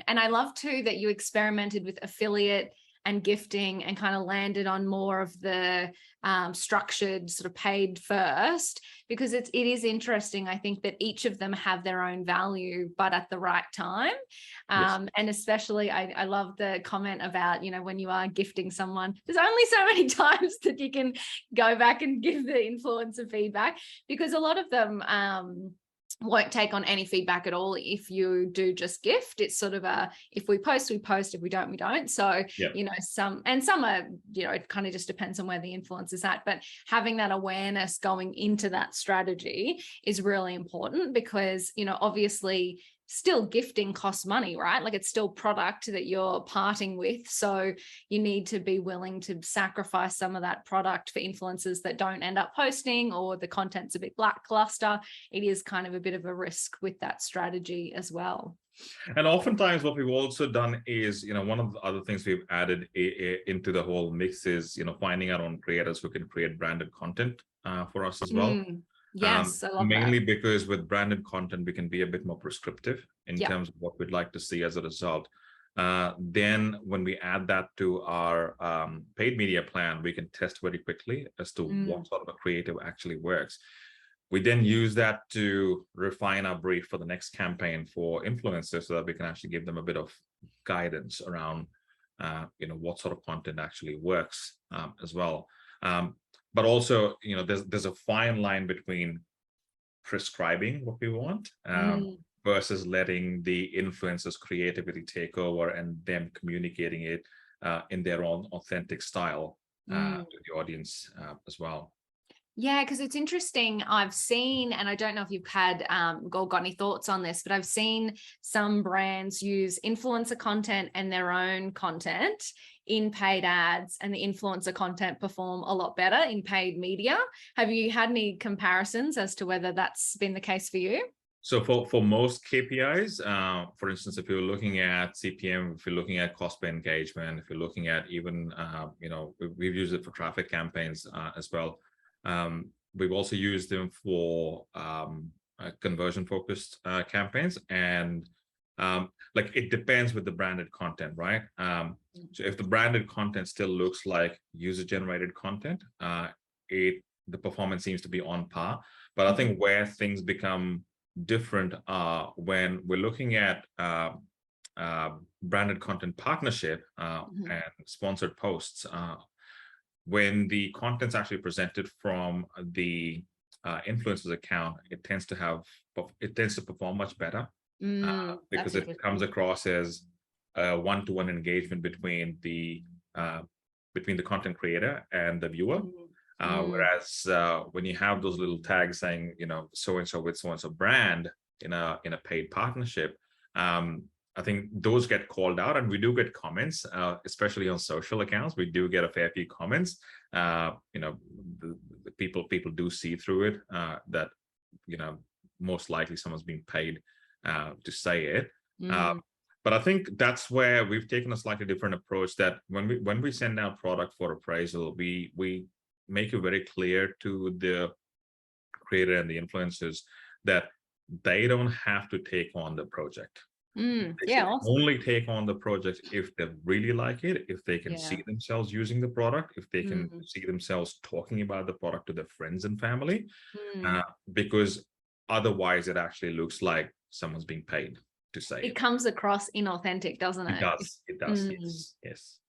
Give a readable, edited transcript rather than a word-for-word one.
And I love too that you experimented with affiliate and gifting and kind of landed on more of the structured sort of paid first, because it is interesting. I think that each of them have their own value, but at the right time. Yes. And especially I love the comment about, you know, when you are gifting someone, there's only so many times that you can go back and give the influencer feedback, because a lot of them won't take on any feedback at all if you do just gift. It's sort of a, if we post, we post, if we don't, we don't. So, Yeah. you know, some are, you know, it kind of just depends on where the influence is at, but having that awareness going into that strategy is really important, because, you know, obviously still gifting costs money, right? Like it's still product that you're parting with. So you need to be willing to sacrifice some of that product for influencers that don't end up posting, or the content's a bit lackluster. It is kind of a bit of a risk with that strategy as well. And oftentimes what we've also done is, you know, one of the other things we've added into the whole mix is, you know, finding our own creators who can create branded content for us as well. Yes, I love mainly that. because with branded content, we can be a bit more prescriptive in terms of what we'd like to see as a result. Then when we add that to our paid media plan, we can test very quickly as to what sort of a creative actually works. We then use that to refine our brief for the next campaign for influencers, so that we can actually give them a bit of guidance around, you know, what sort of content actually works as well. But also, you know, there's a fine line between prescribing what we want versus letting the influencers' creativity take over and them communicating it in their own authentic style to the audience as well. Yeah, because it's interesting. I've seen, and I don't know if you've had got any thoughts on this, but I've seen some brands use influencer content and their own content in paid ads, and the influencer content perform a lot better in paid media. Have you had any comparisons as to whether that's been the case for you? So for most KPIs, for instance, if you're looking at CPM, if you're looking at cost per engagement, if you're looking at even, you know, we've used it for traffic campaigns as well. We've also used them for conversion-focused campaigns, and like it depends with the branded content, right? So if the branded content still looks like user-generated content, the performance seems to be on par. But I think where things become different when we're looking at branded content partnership and sponsored posts. When the content's actually presented from the influencer's account, it tends to perform much better because it comes across as a one-to-one engagement between the content creator and the viewer. Whereas when you have those little tags saying, you know, so and so with so and so brand in a paid partnership, I think those get called out, and we do get comments, especially on social accounts. We do get a fair few comments. You know, the people do see through it that, you know, most likely someone's being paid to say it. But I think that's where we've taken a slightly different approach. That when we send out product for appraisal, we make it very clear to the creator and the influencers that they don't have to take on the project. They Awesome. only take on the project if they really like it, if they can see themselves using the product, if they can see themselves talking about the product to their friends and family, because otherwise it actually looks like someone's being paid to say it. It comes across inauthentic, doesn't it? It does. Yes.